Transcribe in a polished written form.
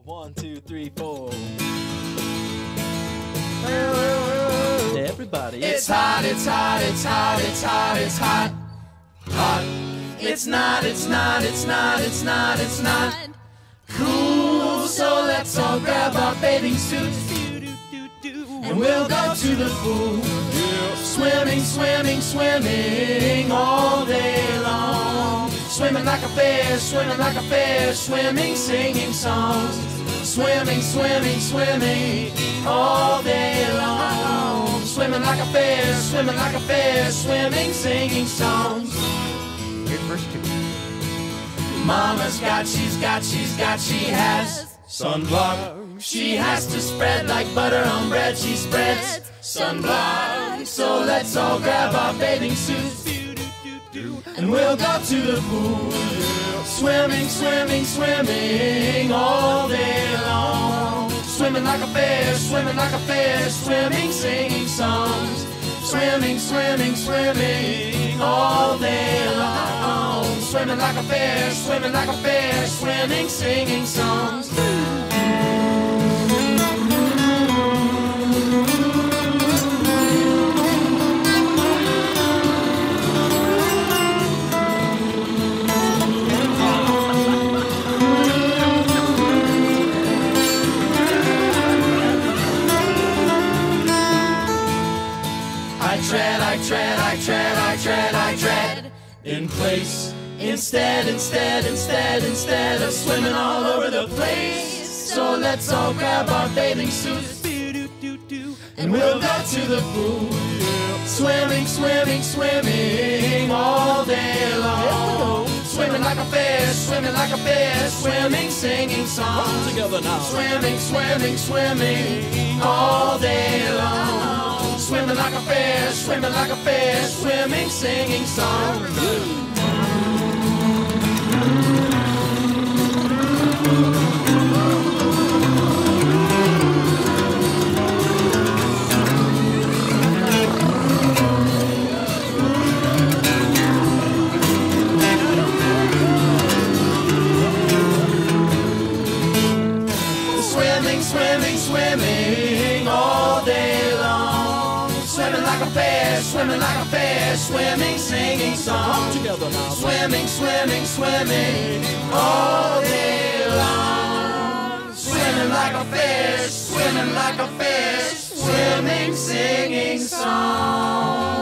1, 2, 3, 4. Everybody, It's hot, it's hot, it's hot, it's hot, it's hot. Hot. It's not, it's not, it's not, it's not, it's not cool. So let's all grab our bathing suits and we'll go to the pool. Swimming, swimming, swimming all day long. Swimming like a fish, swimming like a fish, swimming, singing songs. Swimming, swimming, swimming all day long. Swimming like a fish, swimming like a fish, swimming, singing songs. Here's verse 2. Mama's got, she's got, she's got, she has sunblock. She has to spread like butter on bread. She spreads sunblock. So let's all grab our bathing suits and we'll go to the pool. Swimming, swimming, swimming all day long. Swimming like a fish, swimming like a fish, swimming, singing songs. Swimming, swimming, swimming all day long. Swimming like a fish, swimming like a fish, swimming, singing songs. I tread in place. Instead of swimming all over the place. So let's all grab our bathing suits and we'll go to the pool. Swimming, swimming, swimming all day long. Swimming like a fish, swimming like a fish, swimming, singing songs. together now. Swimming, swimming, swimming all day long. Swimming like a fish, swimming like a fish, swimming, singing songs. Swimming, swimming, swimming all day long. Swimming like a fish, swimming like a fish, swimming, singing songs. Together now. Swimming, swimming, swimming all day long. Swimming like a fish, swimming like a fish, swimming, singing songs.